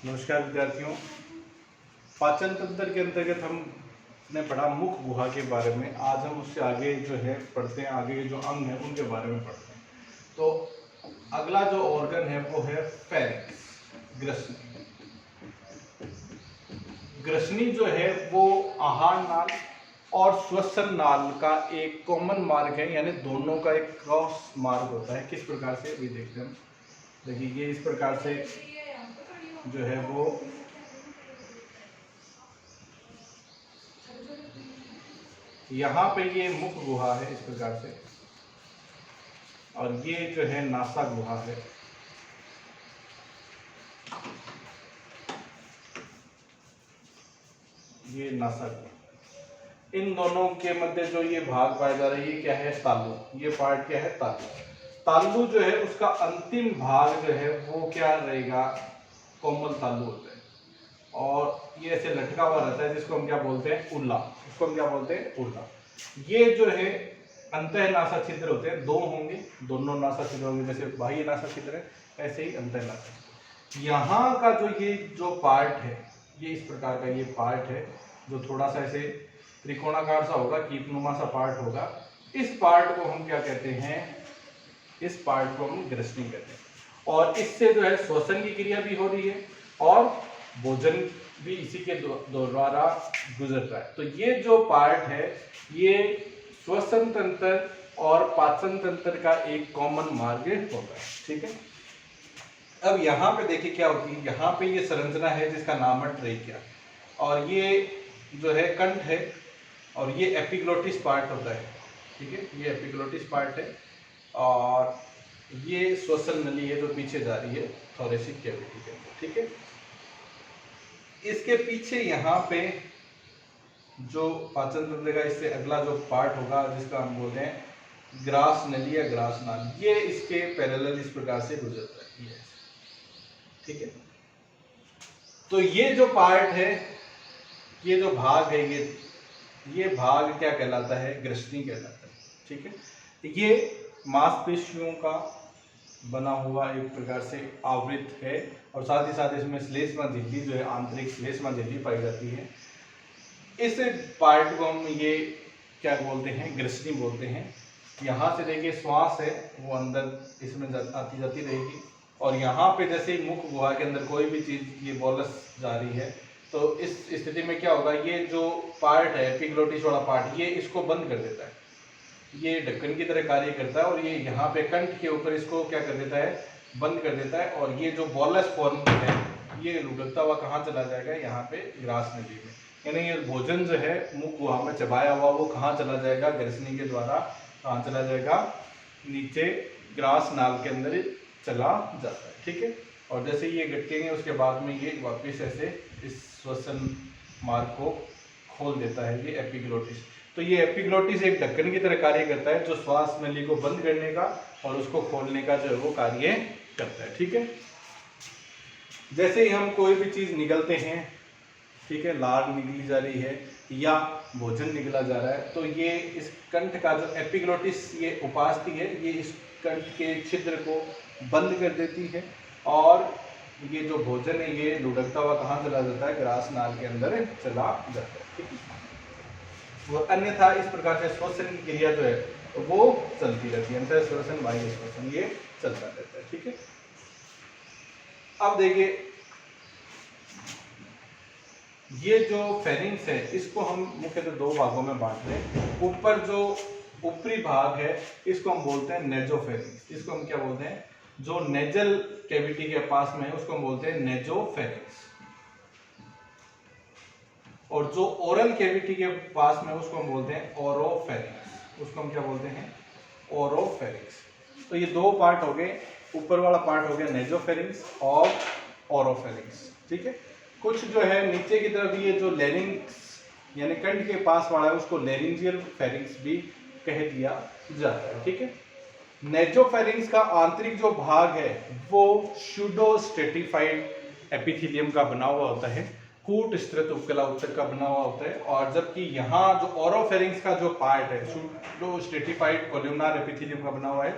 नमस्कार विद्यार्थियों। पाचन तंत्र के अंतर्गत हमने पढ़ा मुख गुहा के बारे में। आज हम उससे आगे जो है पढ़ते हैं, आगे के जो अंग हैं उनके बारे में पढ़ते हैं। तो अगला जो ऑर्गन है वो है फेरिंक्स, ग्रसनी। ग्रसनी जो है वो आहार नाल और श्वसन नाल का एक कॉमन मार्ग है, यानी दोनों का एक क्रॉस मार्ग होता है। किस प्रकार से भी देखते हैं हम। देखिए ये इस प्रकार से जो है वो यहाँ पे ये मुख गुहा है इस प्रकार से, और ये जो है नासा गुहा है। ये नासा गुहा, इन दोनों के मध्य जो ये भाग पाया जा रहा है ये क्या है, तालु। ये पार्ट क्या है, तालु। तालु जो है उसका अंतिम भाग जो है वो क्या रहेगा, कोमल तालु होता है, और ये ऐसे लटका हुआ रहता है जिसको हम क्या बोलते हैं, उल्ला। इसको हम क्या बोलते हैं, उल्ला। ये जो है अंतः नासा छिद्र होते हैं, दो होंगे, दोनों नासा छिद्र होंगे। जैसे बाह्य नासा छिद्र है ऐसे ही अंतः नासा छिद्र। यहाँ का जो ये जो पार्ट है, ये इस प्रकार का ये पार्ट है जो थोड़ा सा ऐसे त्रिकोणाकार सा होगा, कीपनुमा सा पार्ट होगा। इस पार्ट को हम क्या कहते हैं, इस पार्ट को हम ग्रसनी कहते हैं। और इससे जो है श्वसन की क्रिया भी हो रही है और भोजन भी इसी के द्वारा गुजर रहा है। तो ये जो पार्ट है ये श्वसन तंत्र और पाचन तंत्र का एक कॉमन मार्ग होता है। ठीक है। अब यहाँ पे देखिए क्या होती है, यहाँ पे ये संरचना है जिसका नाम है ट्रेकिया, और ये जो है कंठ है, और ये एपिग्लोटिस पार्ट होता है। ठीक है, ये एपिग्लोटिस पार्ट है, और ये श्वसन नली है जो पीछे जा रही है थोरेसिक कैविटी के अंदर। ठीक है। इसके पीछे यहाँ पे जो पाचन तंत्र का इससे अगला जो पार्ट होगा जिसका हम बोलते हैं ग्रास नली या ग्रास नाल, ये इसके पैरेलल इस प्रकार से गुजरता है। ये ठीक है। तो ये जो पार्ट है, ये जो भाग है, ये भाग क्या कहलाता है, ग्रसनी कहलाता है। ठीक है। ये मांसपेशियों का बना हुआ एक प्रकार से आवृत है, और साथ ही साथ इसमें श्लेष्मा झिल्ली जो है, आंतरिक श्लेष्मा झिल्ली पाई जाती है। इस पार्ट को हम ये क्या बोलते हैं, ग्रसनी बोलते हैं। यहाँ से देखिए श्वास है वो अंदर इसमें आती जाती रहेगी, और यहाँ पे जैसे मुख गुहा के अंदर कोई भी चीज़ ये बोलस जा रही है, तो इस स्थिति में क्या होगा, ये जो पार्ट है एपिग्लोटिस वाला पार्ट, ये इसको बंद कर देता है। ये ढक्कन की तरह कार्य करता है, और ये यहाँ पे कंठ के ऊपर इसको क्या कर देता है, बंद कर देता है। और ये जो बॉलस फॉर्म है ये लुढ़कता हुआ कहाँ चला जाएगा, यहाँ पे ग्रास नली में। यानी ये भोजन जो है मुख गुहा में चबाया हुआ वो कहाँ चला जाएगा, ग्रसनी के द्वारा कहाँ चला जाएगा, नीचे ग्रास नाल के अंदर चला जाता है। ठीक है। और जैसे ये गटकेंगे उसके बाद में ये वापस ऐसे इस श्वसन मार्ग को खोल देता है, ये एपिग्लोटिस। तो ये एपिग्लोटिस एक ढक्कन की तरह कार्य करता है जो श्वास नली को बंद करने का और उसको खोलने का जो है वो कार्य करता है। ठीक है। जैसे ही हम कोई भी चीज़ निगलते हैं, ठीक है, लार निकली जा रही है या भोजन निकला जा रहा है, तो ये इस कंठ का जो एपिग्लोटिस ये उपास्थि है, ये इस कंठ के छिद्र को बंद कर देती है, और ये जो भोजन है ये लुढ़कता हुआ कहाँ चला जाता है, ग्रास नाल के अंदर चला जाता है। ठीक है। वो अन्यथा इस प्रकार से श्वसन की क्रिया जो है वो चलती रहती है, अंतर श्वसन बाह्य श्वसन ये चलता रहता है। ठीक है। अब देखिए ये जो फेरिंक्स है इसको हम मुख्यतः दो भागों में बांट हैं। ऊपर जो ऊपरी भाग है इसको हम बोलते हैं नेजोफेरिंक्स। इसको हम क्या बोलते हैं, जो नेजल कैविटी के पास में है उसको हम बोलते हैं नेजोफेरिंक्स, और जो ओरल कैविटी के पास में उसको हम बोलते हैं ओरोफेरिंक्स। उसको हम क्या बोलते हैं, ओरोफेरिंक्स। तो ये दो पार्ट हो गए, ऊपर वाला पार्ट हो गया नेजोफेरिंक्स और ओरोफेरिंक्स। ठीक है। कुछ जो है नीचे की तरफ ये जो लेरिंग्स यानी कंठ के पास वाला है उसको लेरिंजियल फेरिंक्स भी कह दिया जाता है। ठीक है। नेजोफेरिंक्स का आंतरिक जो भाग है वो सूडो स्ट्रेटिफाइड एपिथेलियम का बना हुआ होता है, कूट स्थित उपकला उत्तक का बना हुआ होता है। और जबकि यहाँ जो ओरोफेरिंक्स का जो पार्ट है सूडो स्ट्रेटिफाइड कोल्यूमनार एपिथेलियम का बना हुआ है,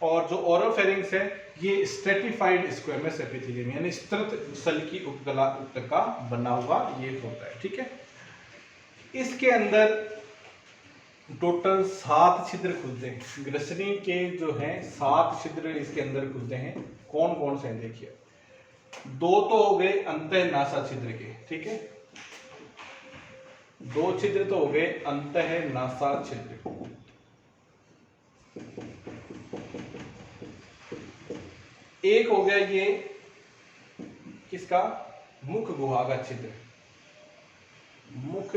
और जो ओरोफेरिंक्स है ये स्ट्रेटिफाइड स्क्वेमस एपिथेलियम यानी स्तृत सल की उपकला का बना हुआ ये होता है। ठीक है, इसके अंदर टोटल 7 छिद्र खुलते हैं। ग्रसनी के जो हैं 7 छिद्र इसके अंदर खुलते हैं। कौन कौन से हैं देखिए, 2 तो हो गए अंतःनासा छिद्र के, ठीक है, 2 छिद्र तो हो गए अंतःनासा छिद्र। एक हो गया ये किसका, मुख गुहा का छिद्र, मुख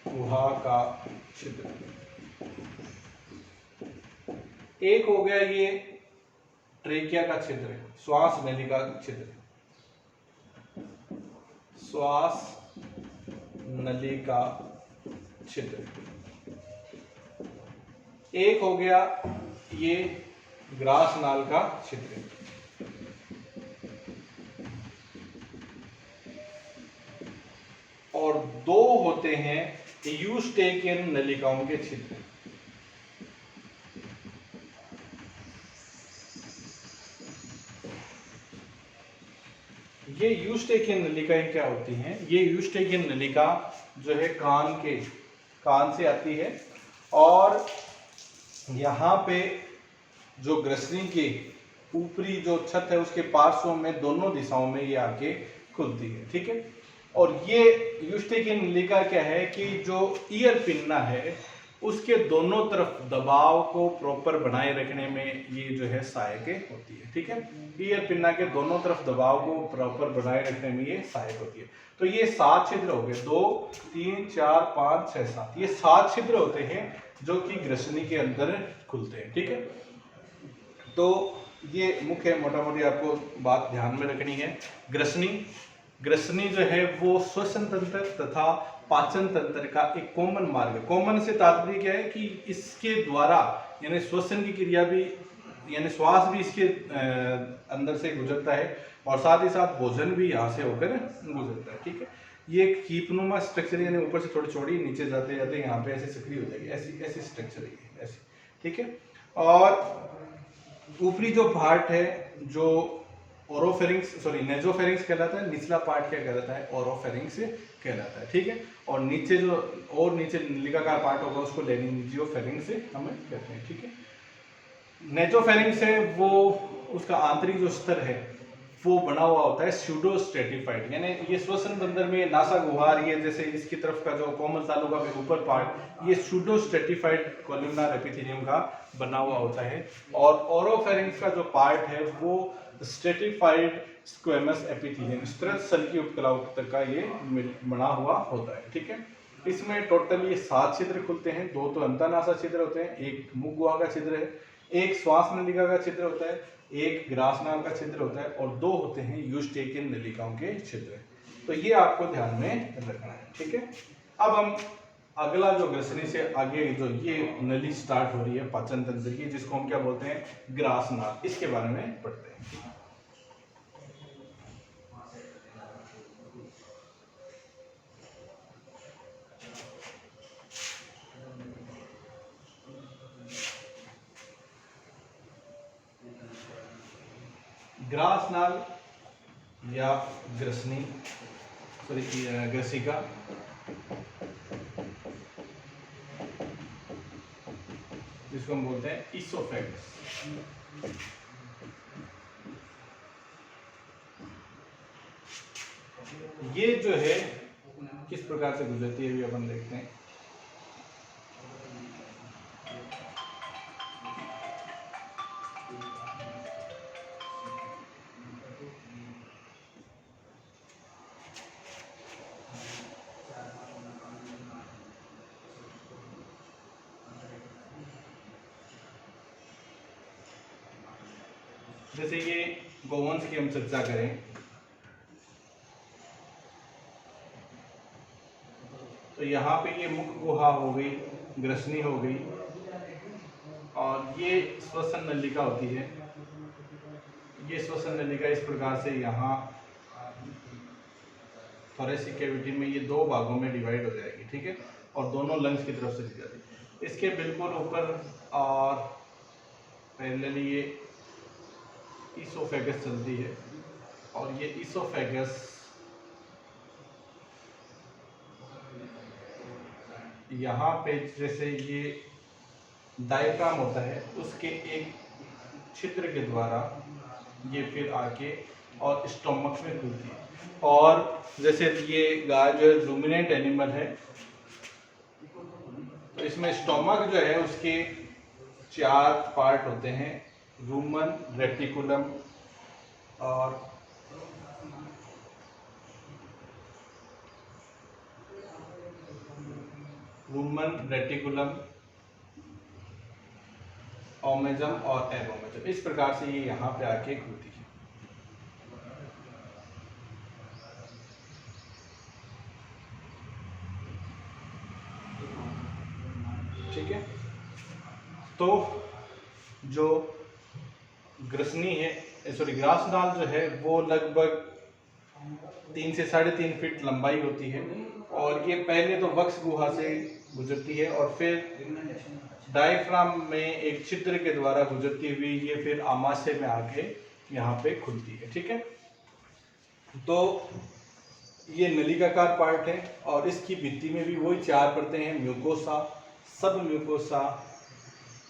गुहा का छिद्र। एक हो गया ये ट्रेकिया का छिद्र, श्वास नली का छिद्र, श्वास नली का छिद्र। एक हो गया ये ग्रास नाल का छिद्र। और 2 होते हैं यूस्टेकियन नलिकाओं के छिद्र। ये यूस्टेकियन नलिकाएं क्या होती हैं, ये यूस्टेकियन नलिका जो है कान से आती है और यहाँ पे जो ग्रसनी के ऊपरी जो छत है उसके पार्श्वों में दोनों दिशाओं में ये आके खुलती है। ठीक है, और ये यूस्टेकियन नलिका क्या है कि जो ईयर पिन्ना है उसके दोनों तरफ दबाव को प्रॉपर बनाए रखने में ये जो है सहायक होती है। ठीक है, ईयर पिन्ना के दोनों तरफ दबाव को प्रॉपर बनाए रखने में ये सहायक होती है। तो ये 7 छिद्र हो गए, 2 3 4 5 6 7, ये 7 छिद्र होते हैं जो कि ग्रसनी के अंदर खुलते हैं। ठीक है, तो ये मुख्य मोटा मोटी आपको बात ध्यान में रखनी है। ग्रसनी जो है वो श्वसन तंत्र तथा पाचन तंत्र का एक कॉमन मार्ग है। कॉमन से तात्पर्य क्या है कि इसके द्वारा यानी श्वसन की क्रिया भी यानी श्वास भी इसके अंदर से गुजरता है और साथ ही साथ भोजन भी यहाँ से होकर गुजरता है। ठीक है, ये एक कीपनुमा स्ट्रक्चर यानी ऊपर से थोड़ी चौड़ी नीचे जाते जाते यहाँ पे ऐसे सक्रिय हो जाएगी, ऐसी स्ट्रक्चर है ऐसी। ठीक है, और ऊपरी जो पार्ट है जो नेजोफेरिंक्स कहलाता है, निचला पार्ट क्या कहलाता है, ओरोफेरिंक्स कहलाता है। ठीक है, और नीचे नीचे नलिकाकार पार्ट होगा उसको लेरिंजियोफेरिंक्स हमें कहते हैं। ठीक है, नेजोफेरिंक्स है वो उसका आंतरिक जो स्तर है वो बना हुआ होता है स्यूडो स्ट्रेटिफाइड, यानी ये श्वसन तंत्र में नासा गुहार ये जैसे इसकी तरफ का जो कोमल तालु का ऊपर पार्ट ये स्यूडो स्ट्रेटिफाइड कॉलमनार एपिथेलियम का बना हुआ होता है। और ओरोफेरिंक्स का जो पार्ट है वो स्ट्रेटिफाइड स्क्वेमस एपिथेलियम स्तृत सल की उपकला तक का ये बना हुआ होता है। ठीक है, इसमें टोटल ये 7 छिद्र खुलते हैं, 2 तो अंतःनासा छिद्र होते हैं, एक मुख गुहा का छिद्र है, एक श्वास नलिका का छिद्र होता है, एक ग्रासनाल का छिद्र होता है और 2 होते हैं यूस्टेकियन नलिकाओं के छिद्र। तो ये आपको ध्यान में रखना है। ठीक है, अब हम अगला जो ग्रसनी से आगे जो ये नली स्टार्ट हो रही है पाचन तंत्र की जिसको हम क्या बोलते हैं, ग्रासनाल, इसके बारे में पढ़ते हैं। ग्रासनाल या ग्रसिका जिसको हम बोलते हैं इसोफेगस। ये जो है किस प्रकार से गुजरती है भी अपन देखते हैं। जैसे ये गोवंश की हम चर्चा करें तो यहाँ पे ये मुख गुहा हो गई, ग्रसनी हो गई और ये श्वसन नलिका होती है। ये श्वसन नलिका इस प्रकार से यहाँ थोरेसिक कैविटी में ये 2 भागों में डिवाइड हो जाएगी। ठीक है, और दोनों लंग्स की तरफ से दी जाती है। इसके बिल्कुल ऊपर और पैरेलली ये इसोफेगस चलती है और ये इसोफेगस यहाँ पे जैसे ये डायफ्राम होता है उसके एक छिद्र के द्वारा ये फिर आके और स्टोमक में खुलती है। और जैसे ये गाय जो है रूमिनेंट एनिमल है, तो इसमें स्टोमक जो है उसके 4 पार्ट होते हैं, रूमन, रेटिकुलम और ओमेजम और एबोमेजम। इस प्रकार से ये यहाँ पे आके खुलती है। ठीक है, तो जो ग्रसनी है, सॉरी ग्रासनाल जो है वो लगभग 3 से 3.5 फीट लंबाई होती है और ये पहले तो वक्ष गुहा से गुजरती है और फिर डायफ्राम में एक छिद्र के द्वारा गुजरती हुई ये फिर आमाशय में आके यहाँ पे खुलती है। ठीक है, तो ये नलिकाकार पार्ट है और इसकी भित्ति में भी वही 4 परतें हैं, म्यूकोसा, सब म्यूकोसा,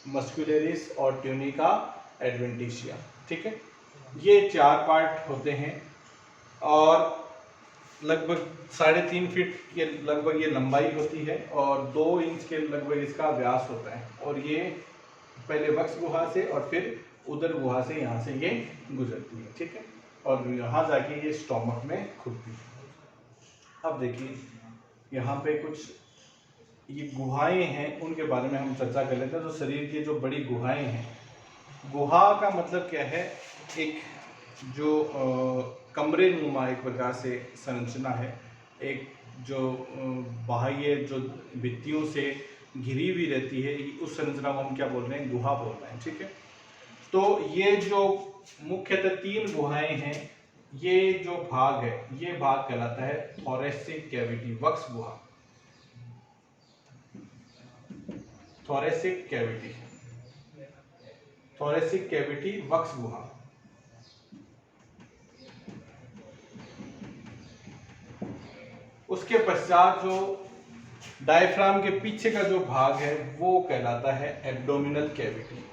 मस्कुलरिस और ट्यूनिका एडवेंटिशिया। ठीक है, ये 4 पार्ट होते हैं और लगभग 3.5 फीट के लगभग ये लंबाई होती है और 2 इंच के लगभग इसका व्यास होता है और ये पहले वक्ष गुहा से और फिर उदर गुहा से यहाँ से ये गुजरती है। ठीक है, और यहाँ जाके ये स्टोमक में खुलती है। अब देखिए यहाँ पे कुछ ये गुहाएं हैं, उनके बारे में हम चर्चा कर लेते हैं। तो शरीर की जो बड़ी गुहाएं हैं, गुहा का मतलब क्या है, एक जो कमरे नुमा एक प्रकार से संरचना है, एक जो बाह्य जो भित्तियों से घिरी हुई रहती है, उस संरचना को हम क्या बोल रहे हैं, गुहा बोल रहे हैं। ठीक है, तो ये जो मुख्यतः 3 गुहाएं हैं, ये जो भाग है ये भाग कहलाता है थोरेसिक कैविटी, वक्ष गुहा, थोरेसिक कैविटी, थोरेसिक कैविटी वक्ष गुहा। उसके पश्चात जो डायफ्राम के पीछे का जो भाग है वो कहलाता है एब्डोमिनल कैविटी,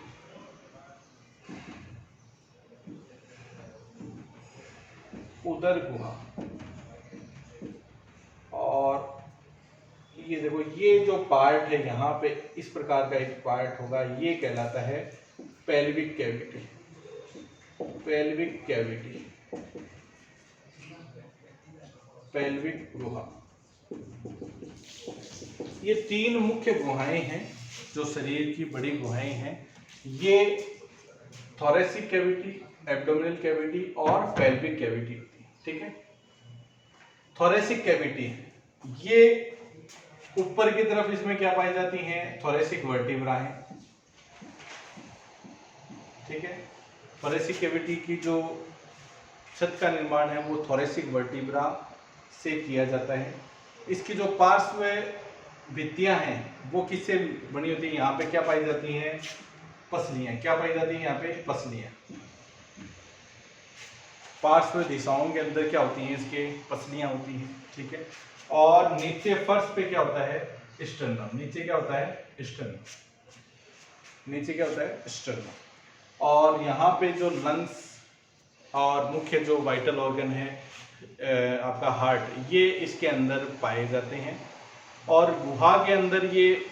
उदर गुहा। और ये देखो ये जो पार्ट है यहाँ पे इस प्रकार का एक पार्ट होगा, ये कहलाता है pelvic cavity, pelvic cavity, pelvic गुहा। ये 3 मुख्य गुहाएं हैं जो शरीर की बड़ी गुहाएं हैं, ये थोरेसिक कैविटी, एब्डोमिनल कैविटी और पेल्विक कैविटी होती है। ठीक है, थोरेसिक कैविटी ये ऊपर की तरफ इसमें क्या पाई जाती हैं, थोरेसिक वर्टिब्रा है। ठीक है, थोरेसिक कैविटी की जो छत का निर्माण है वो थोरेसिक वर्टिब्रा से किया जाता है। इसकी जो पार्श्व भित्तियां हैं वो किससे बनी होती है, यहाँ पे क्या पाई जाती हैं, पसलियां। क्या पाई जाती है यहाँ पे, पसलियां। पार्श्व दिशाओं के अंदर क्या होती हैं, इसके पसलियां होती हैं। ठीक है, और नीचे फर्श पे क्या होता है, स्टर्नम। नीचे क्या होता है, स्टर्नम। नीचे क्या होता है, स्टर्नम। और यहाँ पे जो लंग्स और मुख्य जो वाइटल ऑर्गन है आपका हार्ट, ये इसके अंदर पाए जाते हैं। और गुहा के अंदर ये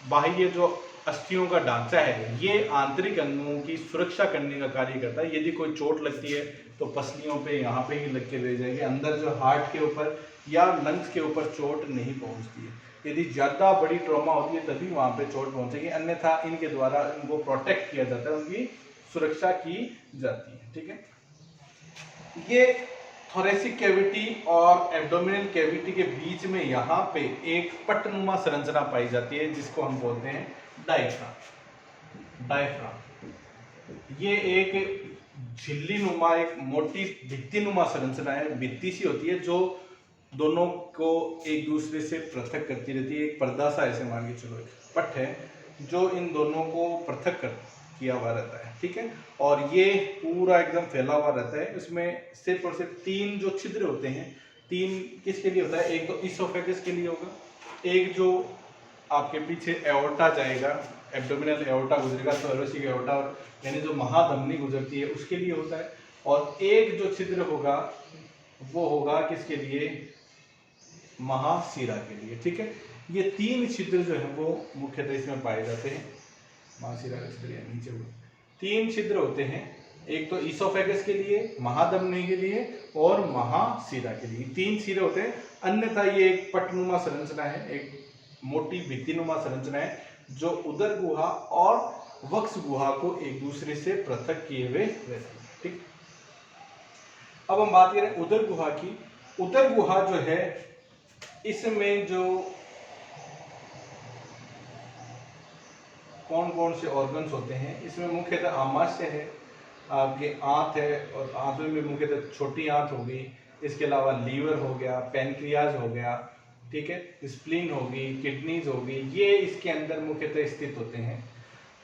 बाह्य जो अस्थियों का ढांचा है ये आंतरिक अंगों की सुरक्षा करने का कार्य करता है। यदि कोई चोट लगती है तो पसलियों पे यहाँ पे ही लग के रह जाएगी, अंदर जो हार्ट के ऊपर या लंग्स के ऊपर चोट नहीं पहुँचती है। यदि ज़्यादा बड़ी ट्रॉमा होती है तभी वहाँ पे चोट पहुँचेगी, अन्यथा इनके द्वारा इनको प्रोटेक्ट किया जाता है, उनकी सुरक्षा की जाती है। ठीक है, ये थोरेसिक कैविटी और एब्डोमिनल कैविटी के बीच में यहाँ पे एक पट्टनुमा संरचना पाई जाती है जिसको हम बोलते हैं डायफ्राम। डायफ्राम ये एक झिल्ली नुमा, एक मोटी भित्ति नुमा संरचना है, भित्ति सी होती है जो दोनों को एक दूसरे से पृथक करती रहती है। एक पर्दा सा ऐसे मान के चलो, एक पट है जो इन दोनों को पृथक किया हुआ रहता है, ठीक है। और ये पूरा एकदम फैला हुआ रहता है। इसमें सिर्फ और सिर्फ 3 जो छिद्र होते हैं, 3 किसके लिए होता है, एक तो इसोफेगस के लिए होगा, एक जो आपके पीछे एओर्टा जाएगा, एब्डोमिनल एओर्टा गुजरेगा, थोरेसिक एओर्टा, यानी जो महाधमनी गुजरती है उसके लिए होता है, और एक जो छिद्र होगा वो होगा किसके लिए, महाशिरा के लिए, ठीक है। ये 3 छिद्र जो है वो मुख्यतः इसमें पाए जाते हैं। महाशिरा का छिद्र नीचे हुआ, 3 छिद्र होते हैं, एक तो ईसोफेगस के लिए, महाधमनी के लिए और महाशिरा के लिए, 3 सिरे होते हैं। अन्यथा ये एक पटनुमा संरचना है, एक मोटी भित्तिनुमा संरचना है जो उदर गुहा और वक्ष गुहा को एक दूसरे से पृथक किए हुए रहती है, ठीक। अब हम बात करें उदर गुहा की। उदर गुहा जो है, इसमें जो कौन कौन से ऑर्गन्स होते हैं, इसमें मुख्यतः आमाशय है, आपके आंत है, और आंत में मुख्यतः छोटी आंत होगी, इसके अलावा लीवर हो गया, पैनक्रियाज हो गया, ठीक है, स्प्लीन होगी, किडनीज होगी, ये इसके अंदर मुख्यतः स्थित होते हैं।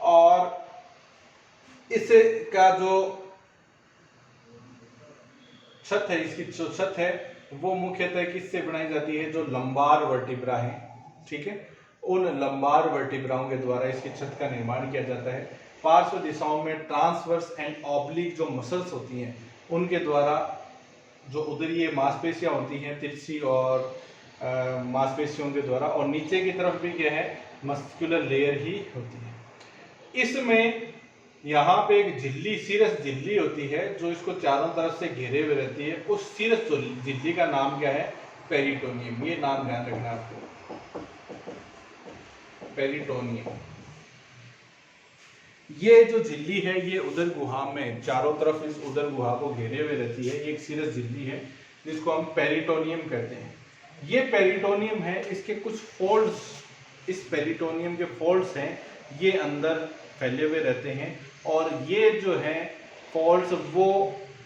और इसका जो छत है, इसकी जो छत है वो मुख्यतः किससे बनाई जाती है, जो लंबार वर्टिब्रा है, ठीक है, उन लंबार वर्टिब्राओं के द्वारा इसकी छत का निर्माण किया जाता है। पार्श्व दिशाओं में ट्रांसवर्स एंड ऑब्लिक जो मसल्स होती हैं उनके द्वारा जो उदरीय मांसपेशियां होती हैं, तिरछी और मांसपेशियों के द्वारा, और नीचे की तरफ भी क्या है, मस्कुलर लेयर ही होती है। इसमें यहाँ पे एक झिल्ली, सीरस झिल्ली होती है जो इसको चारों तरफ से घेरे हुए रहती है। उस सीरस झिल्ली का नाम क्या है, पेरिटोनियम। ये नाम ध्यान रखना आपको, पेरिटोनियम। ये जो झिल्ली है ये उदर गुहा में चारों तरफ इस उदर गुहा को घेरे हुए रहती है। एक सीरस झिल्ली है जिसको हम पेरिटोनियम कहते हैं। ये पेरिटोनियम है, इसके कुछ फोल्ड्स, इस पेरिटोनियम के फोल्ड्स हैं, ये अंदर फैले हुए रहते हैं, और ये जो है फोल्ड्स वो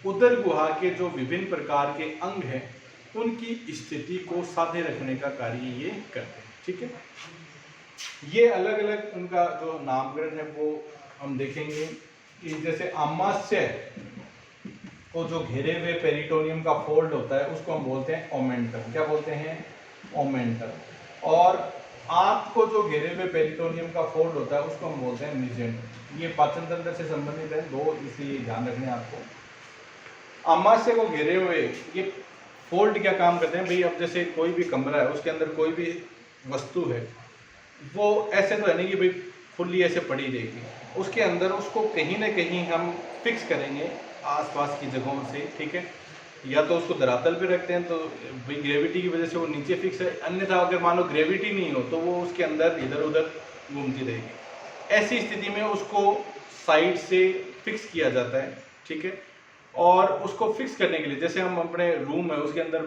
उदर गुहा के जो विभिन्न प्रकार के अंग हैं उनकी स्थिति को साधे रखने का कार्य ये करते हैं, ठीक है। ये अलग अलग उनका जो नामकरण है वो हम देखेंगे कि जैसे आमाशय को जो घेरे हुए पेरिटोनियम का फोल्ड होता है उसको हम बोलते हैं ओमेंटम। क्या बोलते हैं, ओमेंटम। और आंत को जो घेरे हुए पेरिटोनियम का फोल्ड होता है उसको हम बोलते हैं मिजेंटर। ये पाचन तंत्र से संबंधित है, दो इसलिए ध्यान रखने आपको। आमाशय को घेरे हुए ये फोल्ड क्या काम करते हैं भाई, अब जैसे कोई भी कमरा है उसके अंदर कोई भी वस्तु है, वो ऐसे तो है नहीं कि भाई फुल्ली ऐसे पड़ी रहेगी, उसके अंदर उसको कहीं ना कहीं हम फिक्स करेंगे आसपास की जगहों से, ठीक है। या तो उसको धरातल पे रखते हैं तो भाई ग्रेविटी की वजह से वो नीचे फिक्स है, अन्यथा अगर मान लो ग्रेविटी नहीं हो तो वो उसके अंदर इधर उधर घूमती रहेगी। ऐसी स्थिति में उसको साइड से फिक्स किया जाता है, ठीक है। और उसको फिक्स करने के लिए जैसे हम अपने रूम है उसके अंदर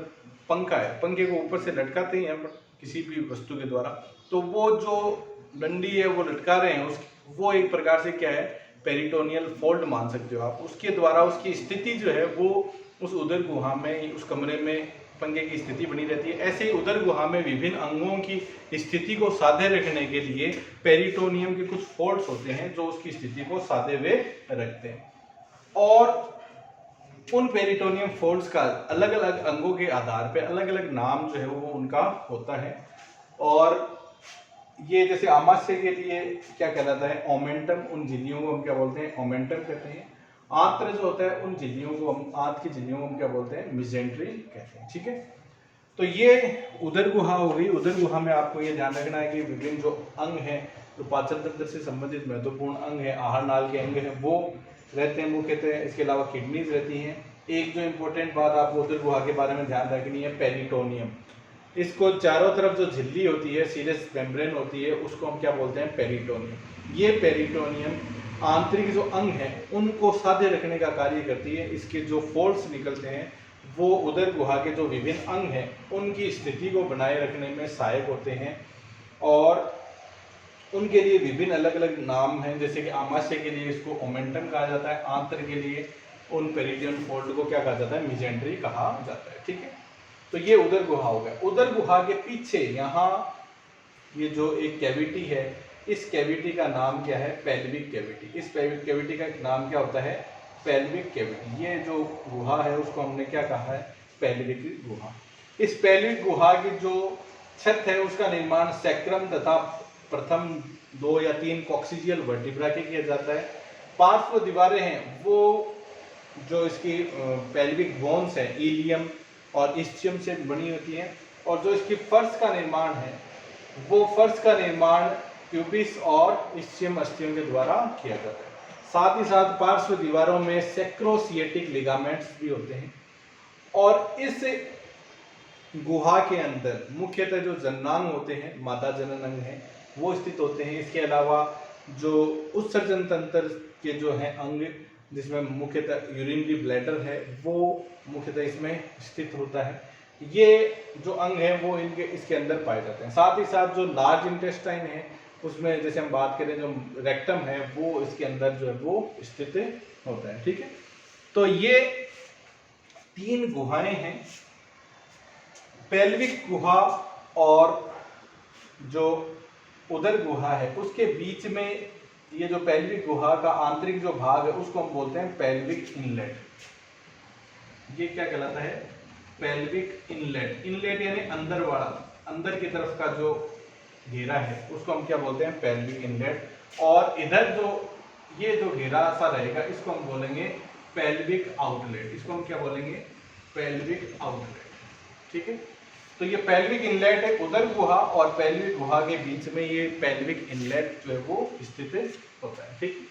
पंखा है, पंखे को ऊपर से लटकाते ही हैं किसी भी वस्तु के द्वारा, तो वो जो डंडी है वो लटका रहे हैं वो एक प्रकार से क्या है, पेरिटोनियल फोल्ड मान सकते हो आप। उसके द्वारा उसकी स्थिति जो है वो उस उदर गुहा में, उस कमरे में पंखे की स्थिति बनी रहती है। ऐसे ही उदर गुहा में विभिन्न अंगों की स्थिति को साधे रखने के लिए पेरिटोनियम के कुछ फोल्ड्स होते हैं जो उसकी स्थिति को साधे हुए रखते हैं। और उन पेरिटोनियम फोल्ड्स का अलग अलग अंगों के आधार पर अलग अलग नाम जो है वो उनका होता है। और ये जैसे आमाशय के लिए क्या कहलाता है, ओमेंटम। उन झिल्लियों को हम क्या बोलते हैं, ओमेंटम कहते हैं। आंत्र जो होता है उन झिल्लियों को हम, आंत की झिल्लियों को हम क्या बोलते हैं, मिजेंट्री कहते हैं, ठीक है। तो ये उदर गुहा हो गई। उदर गुहा में आपको ये ध्यान रखना है कि विभिन्न जो अंग हैं, जो पाचन तंत्र से संबंधित महत्वपूर्ण अंग है, आहार नाल के अंग हैं, वो रहते हैं मुख्यतः। इसके अलावा किडनीज रहती हैं। एक जो इम्पोर्टेंट बात आपको उदर गुहा के बारे में ध्यान रखनी है, पेरिटोनियम। इसको चारों तरफ जो झिल्ली होती है, सीरस मेम्ब्रेन होती है, उसको हम क्या बोलते हैं, पेरिटोनियम। ये पेरिटोनियम आंतरिक जो अंग हैं उनको साधे रखने का कार्य करती है। इसके जो फोल्ड्स निकलते हैं वो उदर गुहा के जो विभिन्न अंग हैं उनकी स्थिति को बनाए रखने में सहायक होते हैं। और उनके लिए विभिन्न अलग अलग नाम हैं, जैसे कि आमाशय के लिए इसको ओमेंटम कहा जाता है, आंत्र के लिए उन पेरिटोनियल फोल्ड को क्या कहा जाता है, मिजेंट्री कहा जाता है, ठीक है। तो ये उदर गुहा हो गया। उदर गुहा के पीछे यहाँ ये जो एक कैविटी है, इस कैविटी का नाम क्या है? Pelvic cavity. इस पेल्विक कैविटी का नाम क्या होता है? Pelvic cavity. ये जो गुहा है उसको हमने क्या कहा है? पेल्विक गुहा। इस पेल्विक गुहा की जो छत है उसका निर्माण सैक्रम तथा प्रथम 2 या 3 कॉक्सिजियल वर्टिब्रा के किया जाता है। पार्श्व दीवारें हैं वो जो इसकी पेल्विक बोन्स है इलियम और इस्चियम से बनी होती हैं, और जो इसकी फर्श का निर्माण है वो फर्श का निर्माण प्यूबिस और इस्चियम अस्थियों के द्वारा किया जाता है। साथ ही साथ पार्श्व दीवारों में सैक्रोसिएटिक लिगामेंट्स भी होते हैं, और इस गुहा के अंदर मुख्यतः जो जननांग होते हैं, मादा जनन अंग हैं, वो स्थित होते हैं। इसके अलावा जो उत्सर्जन तंत्र के जो हैं अंग, जिसमें मुख्यतः यूरिनरी ब्लैडर है, वो मुख्यतः इसमें स्थित होता है। ये जो अंग है वो इसके अंदर पाए जाते हैं। साथ ही साथ जो लार्ज इंटेस्टाइन है उसमें जैसे हम बात करें जो रेक्टम है वो इसके अंदर जो है वो स्थित होता है। ठीक है, तो ये 3 गुहाएं हैं, पेल्विक गुहा और जो उदर गुहा है उसके बीच में ये जो पेल्विक गुहा का आंतरिक जो भाग है उसको हम बोलते हैं पेल्विक इनलेट। ये क्या कहलाता है? Pelvic inlet. इनलेट यानी अंदर वाला, अंदर की तरफ का जो घेरा है उसको हम क्या बोलते हैं? Pelvic inlet. और इधर जो ये जो घेरा सा रहेगा इसको हम बोलेंगे पेल्विक आउटलेट। इसको हम क्या बोलेंगे? Pelvic outlet. ठीक है, तो ये पेल्विक इनलेट है उदर गुहा, और पेल्विक गुहा के बीच में ये पेल्विक इनलेट जो है वो स्थित होता है। ठीक,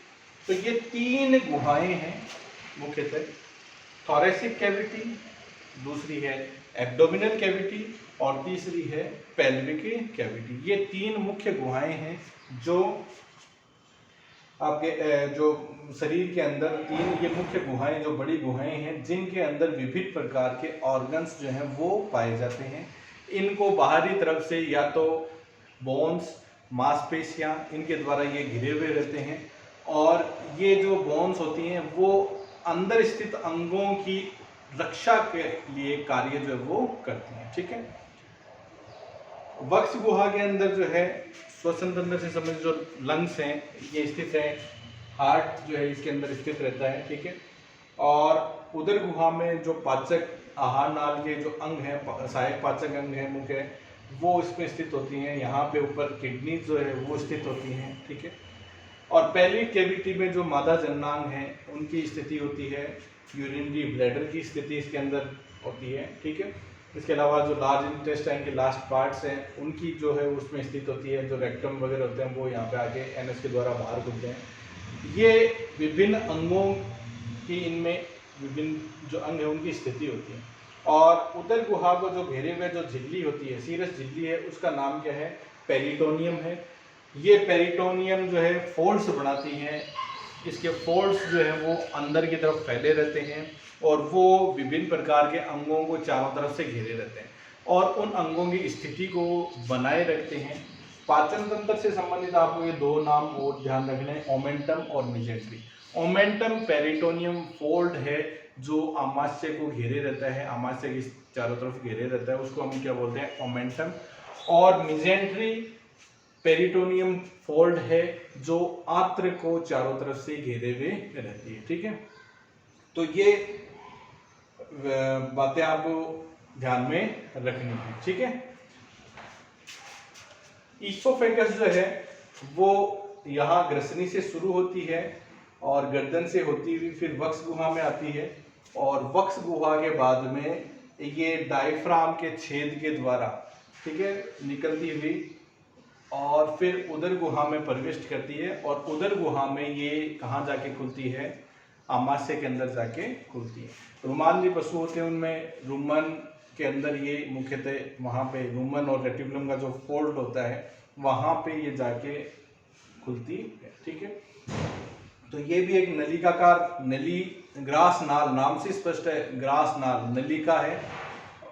तो ये 3 गुहाएं हैं मुख्यतः, थोरेसिक कैविटी, दूसरी है एब्डोमिनल कैविटी और तीसरी है पेल्विक कैविटी। ये 3 मुख्य गुहाएं हैं जो आपके जो शरीर के अंदर 3 ये मुख्य गुहाएं, जो बड़ी गुहाएं हैं जिनके अंदर विभिन्न प्रकार के ऑर्गन्स जो हैं वो पाए जाते हैं। इनको बाहरी तरफ से या तो बोन्स, मांसपेशियां, इनके द्वारा ये घिरे हुए रहते हैं, और ये जो बोन्स होती हैं वो अंदर स्थित अंगों की रक्षा के लिए कार्य जो है वो करती हैं। ठीक है, वक्ष गुहा के अंदर जो है श्वसन तंत्र से संबंधित जो लंग्स हैं ये स्थित है, हार्ट जो है इसके अंदर स्थित रहता है। ठीक है, और उदर गुहा में जो पाचक आहार नाल के जो अंग हैं, सहायक पाचक अंग हैं मुख्य, वो इसमें स्थित होती हैं। यहाँ पे ऊपर किडनी जो है वो स्थित होती हैं। ठीक है, और पेल्विक कैविटी में जो मादा जननांग हैं उनकी स्थिति होती है, यूरिनरी ब्लैडर की स्थिति इसके अंदर होती है। ठीक है, इसके अलावा जो लार्ज इंटेस्टाइन के लास्ट पार्ट्स हैं उनकी जो है उसमें स्थित होती है, जो रेक्टम वगैरह होते हैं वो यहाँ पे आके एनएस के द्वारा बाहर खुलते हैं। ये विभिन्न अंगों की, इनमें विभिन्न जो अंग है उनकी स्थिति होती है। और उदर गुहा को जो घेरे हुए जो झिल्ली होती है, सीरस झिल्ली है, उसका नाम क्या है? पेरिटोनियम है। ये पेरिटोनियम जो है फोल्ड्स बनाती हैं, इसके फोल्ड्स जो है वो अंदर की तरफ फैले रहते हैं, और वो विभिन्न प्रकार के अंगों को चारों तरफ से घेरे रहते हैं और उन अंगों की स्थिति को बनाए रखते हैं। पाचन तंत्र से संबंधित आपको ये 2 नाम और ध्यान रखने हैं, ओमेंटम और मिजेंट्री। ओमेंटम पेरिटोनियम फोल्ड है जो आमाशय को घेरे रहता है, आमाशय की चारों तरफ घेरे रहता है, उसको हम क्या बोलते हैं? ओमेंटम। और मिजेंट्री पेरिटोनियम फोल्ड है जो आंत्र को चारों तरफ से घेरे हुए रहती है। ठीक है, तो ये बातें आपको ध्यान में रखनी है। ठीक है, ईसोफेगस जो है वो यहाँ ग्रसनी से शुरू होती है और गर्दन से होती हुई फिर वक्ष गुहा में आती है, और वक्ष गुहा के बाद में ये डायफ्राम के छेद के द्वारा, ठीक है, निकलती हुई और फिर उदर गुहा में प्रविष्ट करती है, और उदर गुहा में ये कहाँ जाके खुलती है? आमाशय के अंदर जाके खुलती है। रुमाली पशु होते हैं उनमें रुमन के अंदर ये मुख्यतः वहाँ पे रुमन और रेटिकुलम का जो फोल्ड होता है वहाँ पे ये जाके खुलती है। ठीक है, तो ये भी एक नलिकाकार नली, ग्रास नाल, नाम से स्पष्ट है, ग्रास नाल नलिका है,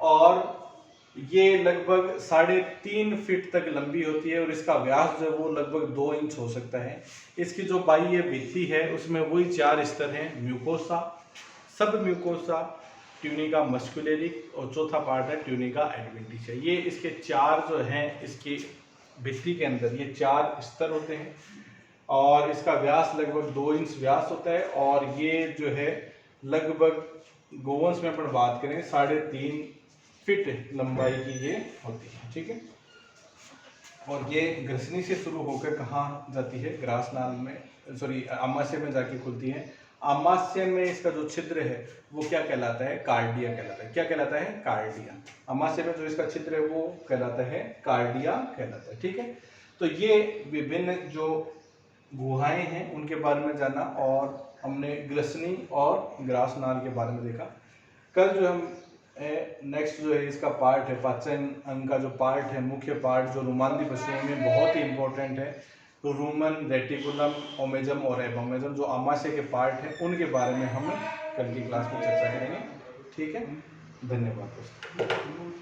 और ये लगभग 3.5 फीट तक लंबी होती है, और इसका व्यास जो है वो लगभग 2 इंच हो सकता है। इसकी जो बाह्य भित्ति है उसमें वही 4 स्तर हैं, म्यूकोसा, सब म्यूकोसा, ट्यूनिका मस्कुलरी, और चौथा पार्ट है ट्यूनिका एडवेंटिशिया। ये इसके 4 जो हैं इसकी भित्ति के अंदर ये 4 स्तर होते हैं और इसका व्यास लगभग 2 इंच व्यास होता है और ये जो है लगभग गोवंश में अपन बात करें 3.5 फीट लंबाई की ये होती है। ठीक है, और ये ग्रसनी से शुरू होकर कहाँ जाती है, ग्रास नाल में, सॉरी अमाशय में जाके खुलती है। अमाशय में इसका जो छिद्र है वो क्या कहलाता है, कार्डिया कहलाता है। क्या कहलाता है, कार्डिया। अमाशय में जो इसका छिद्र है वो कहलाता है कार्डिया कहलाता है। ठीक है, तो ये विभिन्न जो गुहाएं हैं उनके बारे में जाना और हमने ग्रसनी और ग्रास नाल के बारे में देखा। कल जो हम नेक्स्ट जो है इसका पार्ट है, पाचन अंग का जो पार्ट है, मुख्य पार्ट जो रुमांदी पशुओं में बहुत ही इंपॉर्टेंट है, तो रूमन, रेटिकुलम, ओमेजम और एबोमेजम जो अमाशय के पार्ट हैं उनके बारे में हम कल की क्लास में चर्चा करेंगे। ठीक है, धन्यवाद दोस्तों।